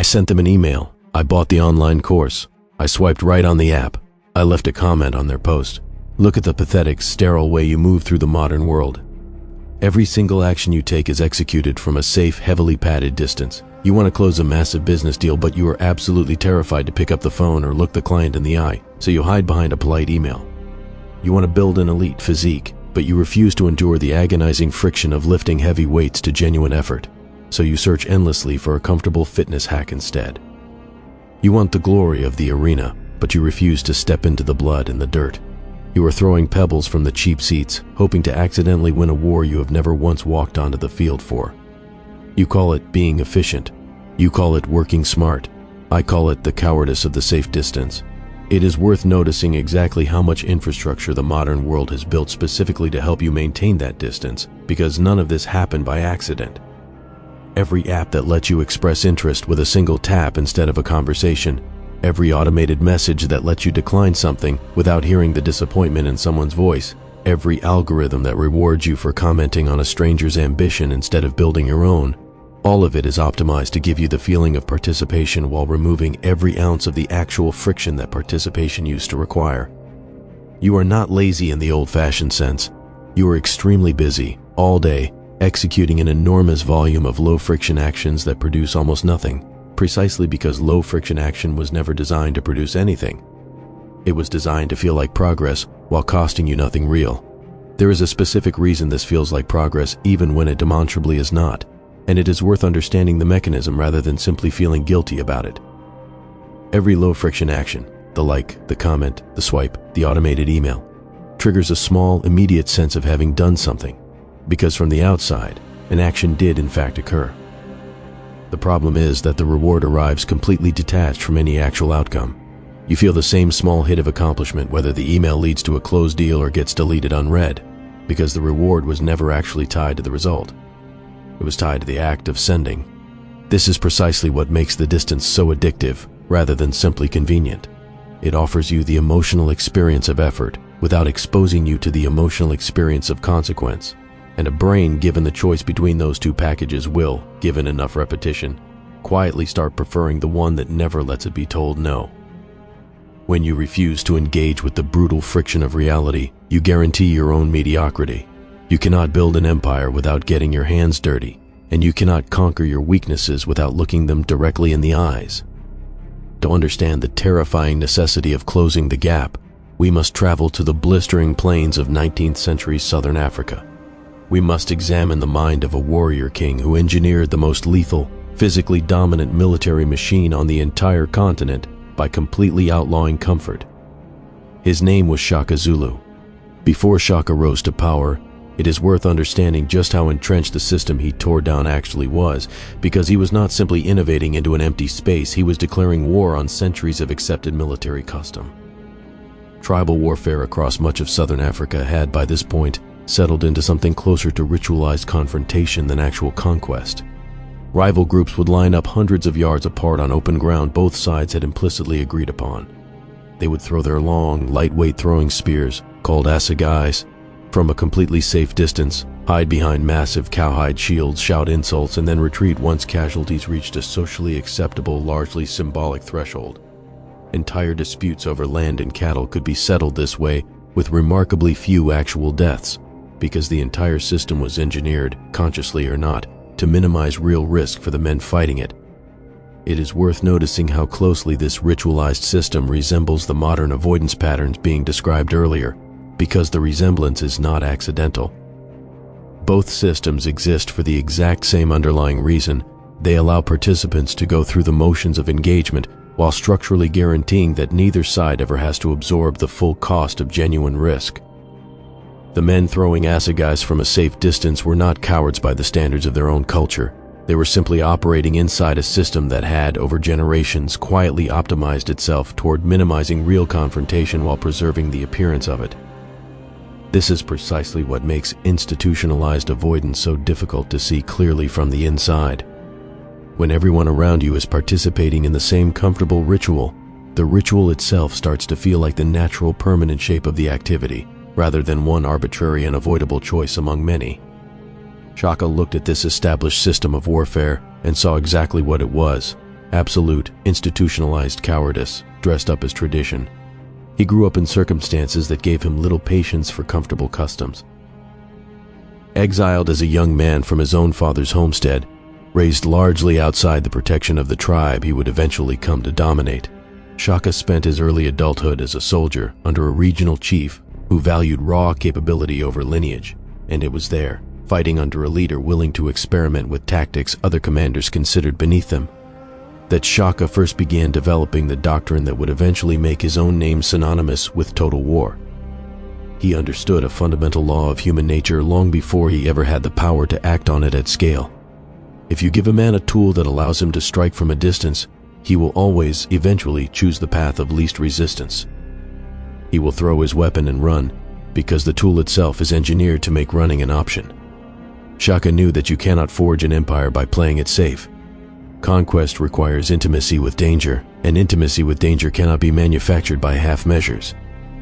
I sent them an email. I bought the online course. I swiped right on the app. I left a comment on their post. Look at the pathetic, sterile way you move through the modern world. Every single action you take is executed from a safe, heavily padded distance. You want to close a massive business deal, but you are absolutely terrified to pick up the phone or look the client in the eye, so you hide behind a polite email. You want to build an elite physique, but you refuse to endure the agonizing friction of lifting heavy weights to genuine effort, so you search endlessly for a comfortable fitness hack instead. You want the glory of the arena, but you refuse to step into the blood and the dirt. You are throwing pebbles from the cheap seats, hoping to accidentally win a war you have never once walked onto the field for. You call it being efficient. You call it working smart. I call it the cowardice of the safe distance. It is worth noticing exactly how much infrastructure the modern world has built specifically to help you maintain that distance, because none of this happened by accident. Every app that lets you express interest with a single tap instead of a conversation, every automated message that lets you decline something without hearing the disappointment in someone's voice, every algorithm that rewards you for commenting on a stranger's ambition instead of building your own, all of it is optimized to give you the feeling of participation while removing every ounce of the actual friction that participation used to require. You are not lazy in the old-fashioned sense. You are extremely busy, all day, executing an enormous volume of low-friction actions that produce almost nothing, precisely because low-friction action was never designed to produce anything. It was designed to feel like progress while costing you nothing real. There is a specific reason this feels like progress even when it demonstrably is not, and it is worth understanding the mechanism rather than simply feeling guilty about it. Every low-friction action, the like, the comment, the swipe, the automated email, triggers a small, immediate sense of having done something, because from the outside, an action did in fact occur. The problem is that the reward arrives completely detached from any actual outcome. You feel the same small hit of accomplishment whether the email leads to a closed deal or gets deleted unread, because the reward was never actually tied to the result. It was tied to the act of sending. This is precisely what makes the distance so addictive, rather than simply convenient. It offers you the emotional experience of effort without exposing you to the emotional experience of consequence. And a brain given the choice between those two packages will, given enough repetition, quietly start preferring the one that never lets it be told no. When you refuse to engage with the brutal friction of reality, you guarantee your own mediocrity. You cannot build an empire without getting your hands dirty, and you cannot conquer your weaknesses without looking them directly in the eyes. To understand the terrifying necessity of closing the gap, we must travel to the blistering plains of 19th century southern Africa. We must examine the mind of a warrior king who engineered the most lethal, physically dominant military machine on the entire continent by completely outlawing comfort. His name was Shaka Zulu. Before Shaka rose to power, it is worth understanding just how entrenched the system he tore down actually was, because he was not simply innovating into an empty space, he was declaring war on centuries of accepted military custom. Tribal warfare across much of southern Africa had, by this point, settled into something closer to ritualized confrontation than actual conquest. Rival groups would line up hundreds of yards apart on open ground both sides had implicitly agreed upon. They would throw their long, lightweight throwing spears, called assegais, from a completely safe distance, hide behind massive cowhide shields, shout insults, and then retreat once casualties reached a socially acceptable, largely symbolic threshold. Entire disputes over land and cattle could be settled this way with remarkably few actual deaths, because the entire system was engineered, consciously or not, to minimize real risk for the men fighting it. It is worth noticing how closely this ritualized system resembles the modern avoidance patterns being described earlier, because the resemblance is not accidental. Both systems exist for the exact same underlying reason. They allow participants to go through the motions of engagement while structurally guaranteeing that neither side ever has to absorb the full cost of genuine risk. The men throwing assegais from a safe distance were not cowards by the standards of their own culture. They were simply operating inside a system that had, over generations, quietly optimized itself toward minimizing real confrontation while preserving the appearance of it. This is precisely what makes institutionalized avoidance so difficult to see clearly from the inside. When everyone around you is participating in the same comfortable ritual, the ritual itself starts to feel like the natural, permanent shape of the activity, rather than one arbitrary and avoidable choice among many. Shaka looked at this established system of warfare and saw exactly what it was: absolute, institutionalized cowardice, dressed up as tradition. He grew up in circumstances that gave him little patience for comfortable customs. Exiled as a young man from his own father's homestead, raised largely outside the protection of the tribe he would eventually come to dominate, Shaka spent his early adulthood as a soldier under a regional chief who valued raw capability over lineage, and it was there, fighting under a leader willing to experiment with tactics other commanders considered beneath them, that Shaka first began developing the doctrine that would eventually make his own name synonymous with total war. He understood a fundamental law of human nature long before he ever had the power to act on it at scale. If you give a man a tool that allows him to strike from a distance, he will always, eventually, choose the path of least resistance. He will throw his weapon and run, because the tool itself is engineered to make running an option. Shaka knew that you cannot forge an empire by playing it safe. Conquest requires intimacy with danger, and intimacy with danger cannot be manufactured by half measures.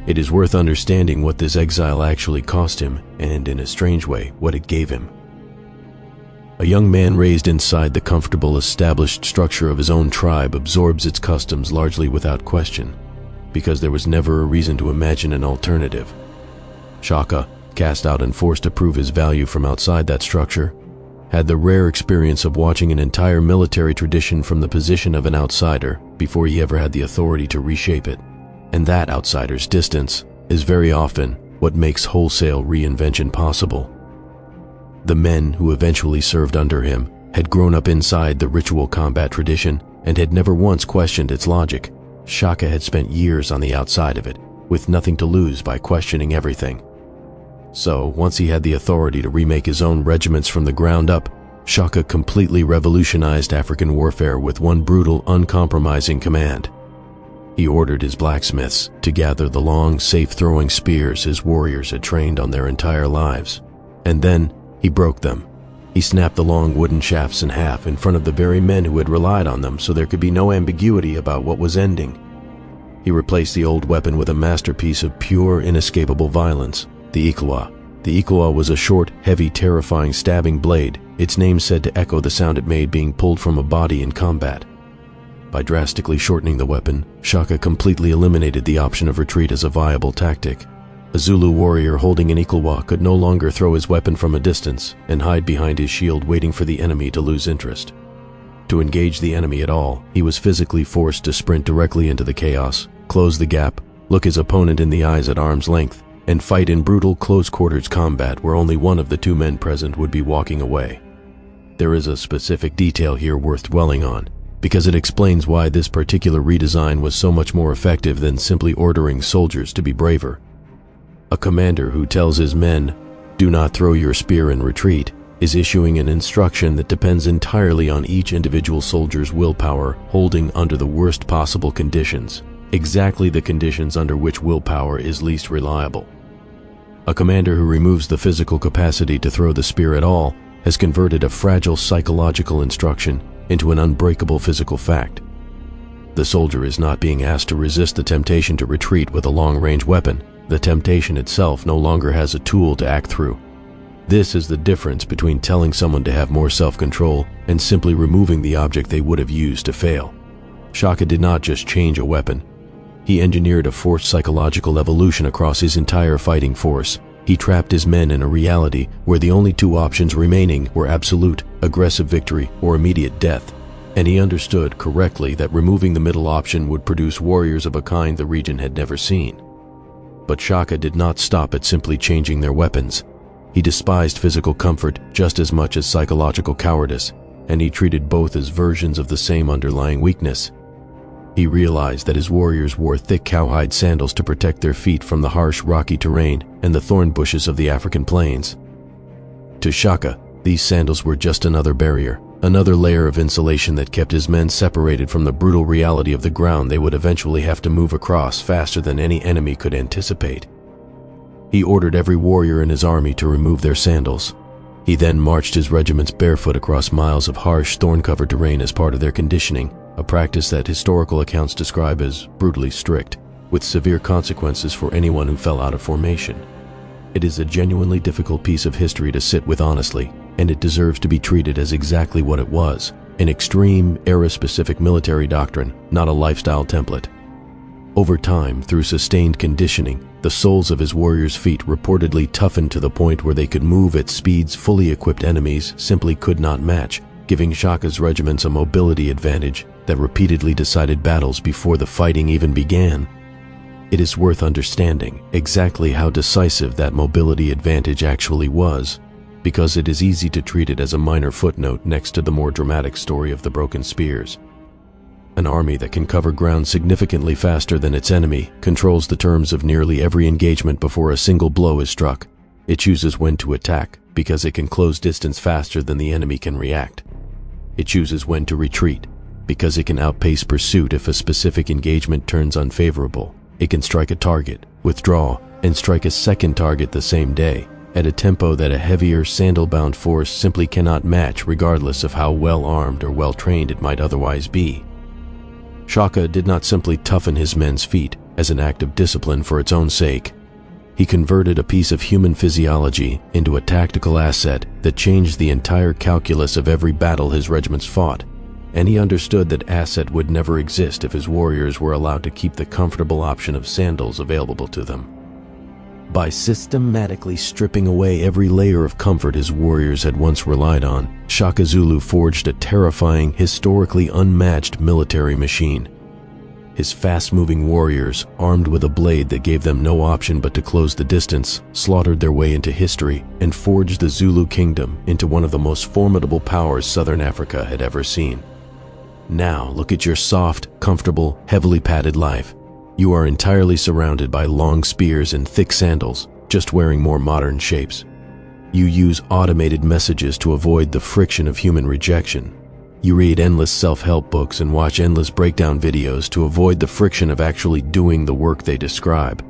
It is worth understanding what this exile actually cost him, and in a strange way, what it gave him. A young man raised inside the comfortable, established structure of his own tribe absorbs its customs largely without question, because there was never a reason to imagine an alternative. Shaka, cast out and forced to prove his value from outside that structure, had the rare experience of watching an entire military tradition from the position of an outsider before he ever had the authority to reshape it. And that outsider's distance is very often what makes wholesale reinvention possible. The men who eventually served under him had grown up inside the ritual combat tradition and had never once questioned its logic. Shaka had spent years on the outside of it, with nothing to lose by questioning everything. So, once he had the authority to remake his own regiments from the ground up, Shaka completely revolutionized African warfare with one brutal, uncompromising command. He ordered his blacksmiths to gather the long, safe-throwing spears his warriors had trained on their entire lives, and then he broke them. He snapped the long wooden shafts in half in front of the very men who had relied on them so there could be no ambiguity about what was ending. He replaced the old weapon with a masterpiece of pure, inescapable violence, the Iklwa. The Iklwa was a short, heavy, terrifying stabbing blade, its name said to echo the sound it made being pulled from a body in combat. By drastically shortening the weapon, Shaka completely eliminated the option of retreat as a viable tactic. A Zulu warrior holding an Iklwa could no longer throw his weapon from a distance and hide behind his shield waiting for the enemy to lose interest. To engage the enemy at all, he was physically forced to sprint directly into the chaos, close the gap, look his opponent in the eyes at arm's length, and fight in brutal close-quarters combat where only one of the two men present would be walking away. There is a specific detail here worth dwelling on, because it explains why this particular redesign was so much more effective than simply ordering soldiers to be braver. A commander who tells his men, "Do not throw your spear and retreat," is issuing an instruction that depends entirely on each individual soldier's willpower holding under the worst possible conditions, exactly the conditions under which willpower is least reliable. A commander who removes the physical capacity to throw the spear at all has converted a fragile psychological instruction into an unbreakable physical fact. The soldier is not being asked to resist the temptation to retreat with a long-range weapon. The temptation itself no longer has a tool to act through. This is the difference between telling someone to have more self-control and simply removing the object they would have used to fail. Shaka did not just change a weapon. He engineered a forced psychological evolution across his entire fighting force. He trapped his men in a reality where the only two options remaining were absolute, aggressive victory or immediate death. And he understood correctly that removing the middle option would produce warriors of a kind the region had never seen. But Shaka did not stop at simply changing their weapons. He despised physical comfort just as much as psychological cowardice, and he treated both as versions of the same underlying weakness. He realized that his warriors wore thick cowhide sandals to protect their feet from the harsh, rocky terrain and the thorn bushes of the African plains. To Shaka, these sandals were just another barrier, another layer of insulation that kept his men separated from the brutal reality of the ground they would eventually have to move across faster than any enemy could anticipate. He ordered every warrior in his army to remove their sandals. He then marched his regiments barefoot across miles of harsh, thorn-covered terrain as part of their conditioning, a practice that historical accounts describe as brutally strict, with severe consequences for anyone who fell out of formation. It is a genuinely difficult piece of history to sit with honestly, and it deserves to be treated as exactly what it was, an extreme, era-specific military doctrine, not a lifestyle template. Over time, through sustained conditioning, the soles of his warriors' feet reportedly toughened to the point where they could move at speeds fully equipped enemies simply could not match, giving Shaka's regiments a mobility advantage that repeatedly decided battles before the fighting even began. It is worth understanding exactly how decisive that mobility advantage actually was, because it is easy to treat it as a minor footnote next to the more dramatic story of the broken spears. An army that can cover ground significantly faster than its enemy controls the terms of nearly every engagement before a single blow is struck. It chooses when to attack because it can close distance faster than the enemy can react. It chooses when to retreat because it can outpace pursuit if a specific engagement turns unfavorable. It can strike a target, withdraw, and strike a second target the same day, at a tempo that a heavier, sandal-bound force simply cannot match regardless of how well-armed or well-trained it might otherwise be. Shaka did not simply toughen his men's feet as an act of discipline for its own sake. He converted a piece of human physiology into a tactical asset that changed the entire calculus of every battle his regiments fought, and he understood that asset would never exist if his warriors were allowed to keep the comfortable option of sandals available to them. By systematically stripping away every layer of comfort his warriors had once relied on, Shaka Zulu forged a terrifying, historically unmatched military machine. His fast-moving warriors, armed with a blade that gave them no option but to close the distance, slaughtered their way into history and forged the Zulu kingdom into one of the most formidable powers Southern Africa had ever seen. Now look at your soft, comfortable, heavily padded life. You are entirely surrounded by long spears and thick sandals, just wearing more modern shapes. You use automated messages to avoid the friction of human rejection. You read endless self-help books and watch endless breakdown videos to avoid the friction of actually doing the work they describe.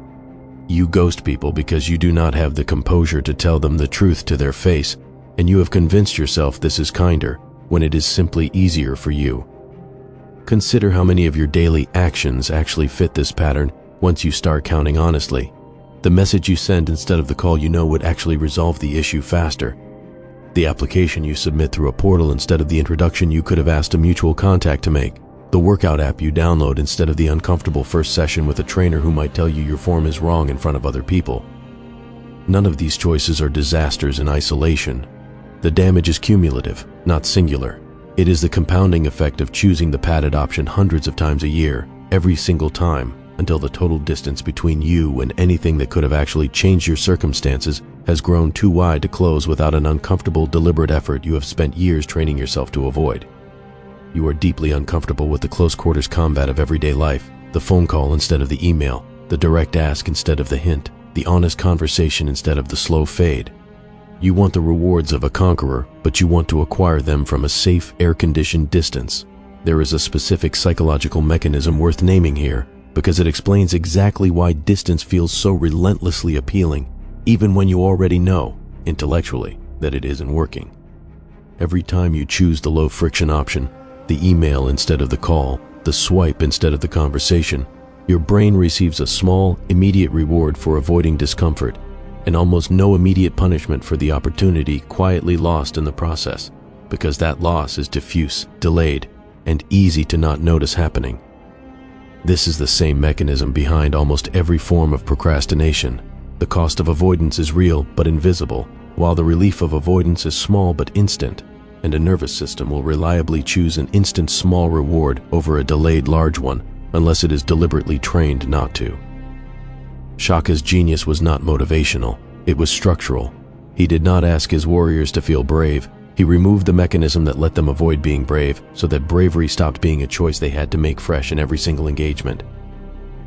You ghost people because you do not have the composure to tell them the truth to their face, and you have convinced yourself this is kinder when it is simply easier for you. Consider how many of your daily actions actually fit this pattern once you start counting honestly. The message you send instead of the call you know would actually resolve the issue faster. The application you submit through a portal instead of the introduction you could have asked a mutual contact to make. The workout app you download instead of the uncomfortable first session with a trainer who might tell you your form is wrong in front of other people. None of these choices are disasters in isolation. The damage is cumulative, not singular. It is the compounding effect of choosing the padded option hundreds of times a year, every single time, until the total distance between you and anything that could have actually changed your circumstances has grown too wide to close without an uncomfortable, deliberate effort you have spent years training yourself to avoid. You are deeply uncomfortable with the close-quarters combat of everyday life, the phone call instead of the email, the direct ask instead of the hint, the honest conversation instead of the slow fade. You want the rewards of a conqueror, but you want to acquire them from a safe, air-conditioned distance. There is a specific psychological mechanism worth naming here, because it explains exactly why distance feels so relentlessly appealing, even when you already know, intellectually, that it isn't working. Every time you choose the low-friction option, the email instead of the call, the swipe instead of the conversation, your brain receives a small, immediate reward for avoiding discomfort, and almost no immediate punishment for the opportunity quietly lost in the process, because that loss is diffuse, delayed, and easy to not notice happening. This is the same mechanism behind almost every form of procrastination. The cost of avoidance is real but invisible, while the relief of avoidance is small but instant, and a nervous system will reliably choose an instant small reward over a delayed large one, unless it is deliberately trained not to. Shaka's genius was not motivational, it was structural. He did not ask his warriors to feel brave. He removed the mechanism that let them avoid being brave, so that bravery stopped being a choice they had to make fresh in every single engagement.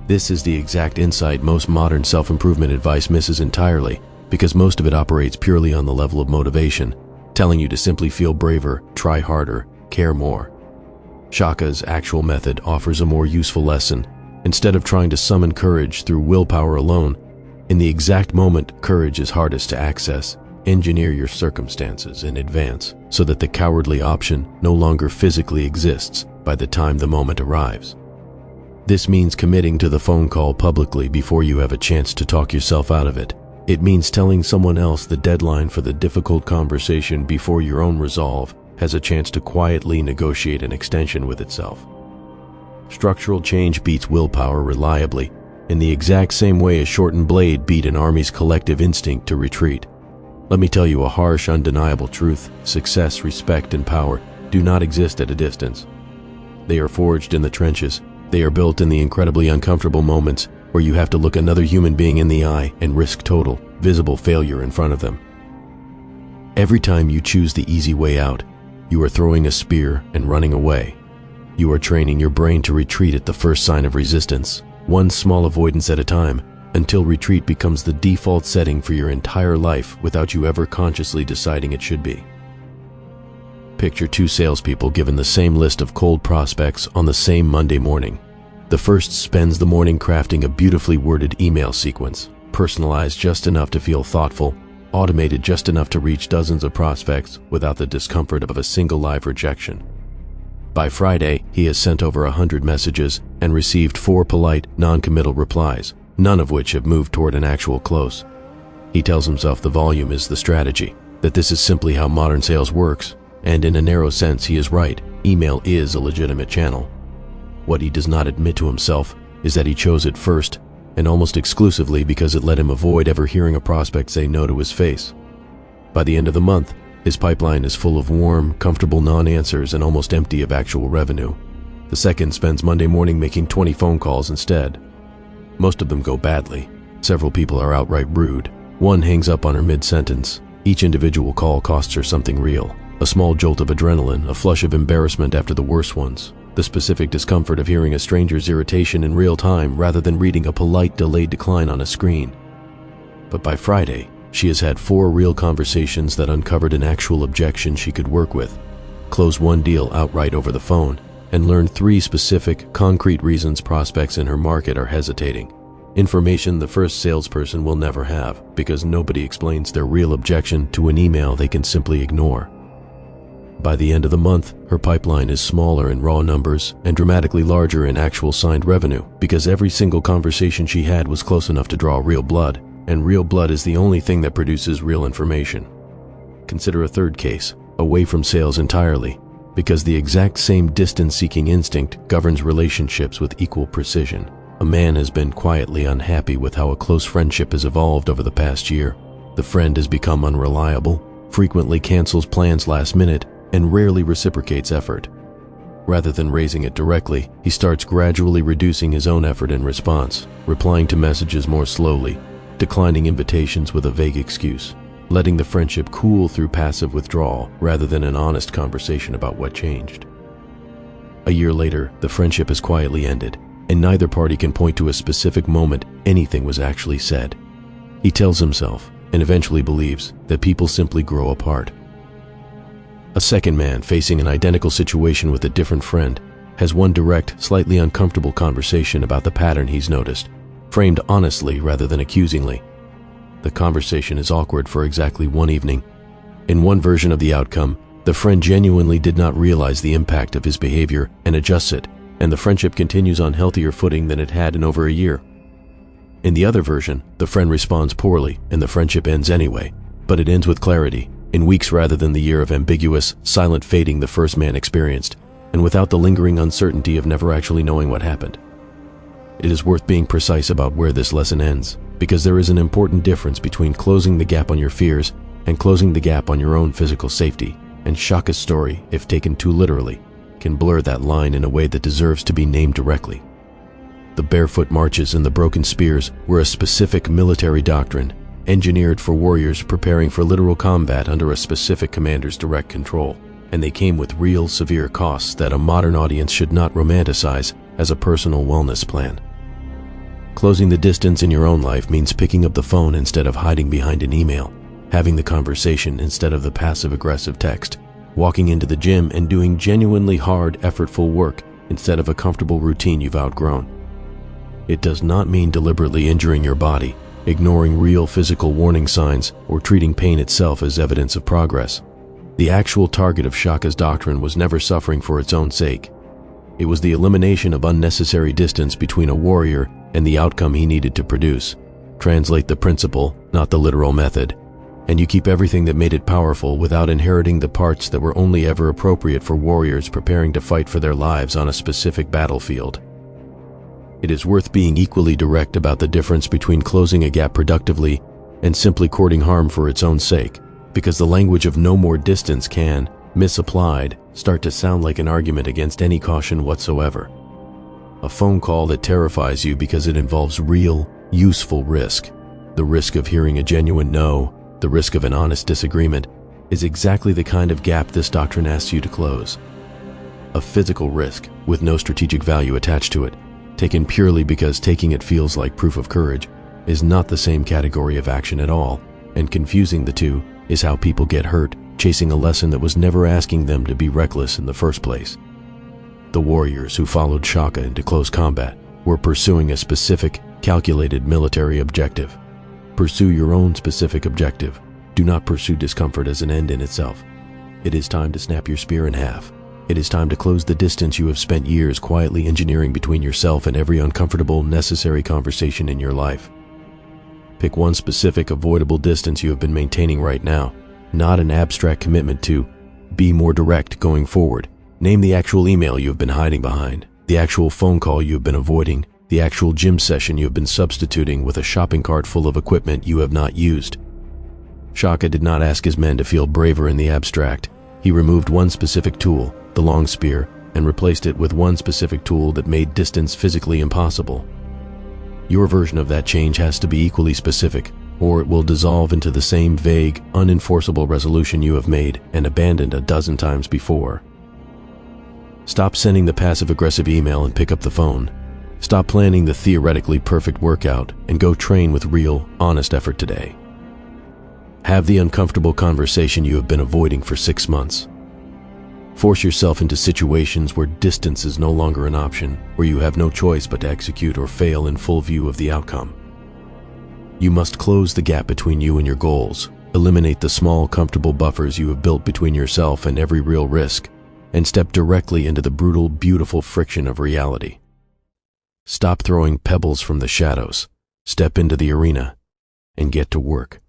This is the exact insight most modern self-improvement advice misses entirely, because most of it operates purely on the level of motivation, telling you to simply feel braver, try harder, care more. Shaka's actual method offers a more useful lesson. Instead of trying to summon courage through willpower alone, in the exact moment courage is hardest to access, engineer your circumstances in advance so that the cowardly option no longer physically exists by the time the moment arrives. This means committing to the phone call publicly before you have a chance to talk yourself out of it. It means telling someone else the deadline for the difficult conversation before your own resolve has a chance to quietly negotiate an extension with itself. Structural change beats willpower reliably, in the exact same way a shortened blade beat an army's collective instinct to retreat. Let me tell you a harsh, undeniable truth: success, respect, and power do not exist at a distance. They are forged in the trenches. They are built in the incredibly uncomfortable moments where you have to look another human being in the eye and risk total, visible failure in front of them. Every time you choose the easy way out, you are throwing a spear and running away. You are training your brain to retreat at the first sign of resistance, one small avoidance at a time, until retreat becomes the default setting for your entire life without you ever consciously deciding it should be. Picture two salespeople given the same list of cold prospects on the same Monday morning. The first spends the morning crafting a beautifully worded email sequence, personalized just enough to feel thoughtful, automated just enough to reach dozens of prospects without the discomfort of a single live rejection. By Friday, he has sent over 100 messages and received 4 polite, non-committal replies, none of which have moved toward an actual close. He tells himself the volume is the strategy, that this is simply how modern sales works, and in a narrow sense he is right. Email is a legitimate channel. What he does not admit to himself is that he chose it first, and almost exclusively because it let him avoid ever hearing a prospect say no to his face. By the end of the month, his pipeline is full of warm, comfortable non-answers and almost empty of actual revenue. The second spends Monday morning making 20 phone calls instead. Most of them go badly. Several people are outright rude. One hangs up on her mid-sentence. Each individual call costs her something real. A small jolt of adrenaline, a flush of embarrassment after the worst ones. The specific discomfort of hearing a stranger's irritation in real time rather than reading a polite delayed decline on a screen. But by Friday, she has had 4 real conversations that uncovered an actual objection she could work with, closed 1 deal outright over the phone, and learned 3 specific, concrete reasons prospects in her market are hesitating. Information the first salesperson will never have, because nobody explains their real objection to an email they can simply ignore. By the end of the month, her pipeline is smaller in raw numbers and dramatically larger in actual signed revenue, because every single conversation she had was close enough to draw real blood, and real blood is the only thing that produces real information. Consider a third case, away from sales entirely, because the exact same distance-seeking instinct governs relationships with equal precision. A man has been quietly unhappy with how a close friendship has evolved over the past year. The friend has become unreliable, frequently cancels plans last minute, and rarely reciprocates effort. Rather than raising it directly, he starts gradually reducing his own effort in response, replying to messages more slowly, declining invitations with a vague excuse, letting the friendship cool through passive withdrawal rather than an honest conversation about what changed. A year later, the friendship has quietly ended, and neither party can point to a specific moment anything was actually said. He tells himself, and eventually believes, that people simply grow apart. A second man facing an identical situation with a different friend has one direct, slightly uncomfortable conversation about the pattern he's noticed, framed honestly rather than accusingly. The conversation is awkward for exactly 1 evening. In one version of the outcome, the friend genuinely did not realize the impact of his behavior and adjusts it, and the friendship continues on healthier footing than it had in over a year. In the other version, the friend responds poorly and the friendship ends anyway, but it ends with clarity, in weeks rather than the year of ambiguous, silent fading the first man experienced, and without the lingering uncertainty of never actually knowing what happened. It is worth being precise about where this lesson ends, because there is an important difference between closing the gap on your fears and closing the gap on your own physical safety, and Shaka's story, if taken too literally, can blur that line in a way that deserves to be named directly. The barefoot marches and the broken spears were a specific military doctrine, engineered for warriors preparing for literal combat under a specific commander's direct control, and they came with real severe costs that a modern audience should not romanticize as a personal wellness plan. Closing the distance in your own life means picking up the phone instead of hiding behind an email, having the conversation instead of the passive-aggressive text, walking into the gym and doing genuinely hard, effortful work instead of a comfortable routine you've outgrown. It does not mean deliberately injuring your body, ignoring real physical warning signs, or treating pain itself as evidence of progress. The actual target of Shaka's doctrine was never suffering for its own sake. It was the elimination of unnecessary distance between a warrior and the outcome he needed to produce. Translate the principle, not the literal method. and you keep everything that made it powerful without inheriting the parts that were only ever appropriate for warriors preparing to fight for their lives on a specific battlefield. It is worth being equally direct about the difference between closing a gap productively and simply courting harm for its own sake, because the language of no more distance can, misapplied, start to sound like an argument against any caution whatsoever. A phone call that terrifies you because it involves real, useful risk, the risk of hearing a genuine no, the risk of an honest disagreement, is exactly the kind of gap this doctrine asks you to close. A physical risk with no strategic value attached to it, taken purely because taking it feels like proof of courage, is not the same category of action at all, and confusing the two is how people get hurt chasing a lesson that was never asking them to be reckless in the first place. The warriors who followed Shaka into close combat were pursuing a specific, calculated military objective. Pursue your own specific objective. Do not pursue discomfort as an end in itself. It is time to snap your spear in half. It is time to close the distance you have spent years quietly engineering between yourself and every uncomfortable, necessary conversation in your life. Pick one specific, avoidable distance you have been maintaining right now, not an abstract commitment to be more direct going forward. Name the actual email you have been hiding behind, the actual phone call you have been avoiding, the actual gym session you have been substituting with a shopping cart full of equipment you have not used. Shaka did not ask his men to feel braver in the abstract. He removed one specific tool, the long spear, and replaced it with one specific tool that made distance physically impossible. Your version of that change has to be equally specific, or it will dissolve into the same vague, unenforceable resolution you have made and abandoned a dozen times before. Stop sending the passive-aggressive email and pick up the phone. Stop planning the theoretically perfect workout and go train with real, honest effort today. Have the uncomfortable conversation you have been avoiding for 6 months. Force yourself into situations where distance is no longer an option, where you have no choice but to execute or fail in full view of the outcome. You must close the gap between you and your goals, eliminate the small, comfortable buffers you have built between yourself and every real risk, and step directly into the brutal, beautiful friction of reality. Stop throwing pebbles from the shadows, step into the arena, and get to work.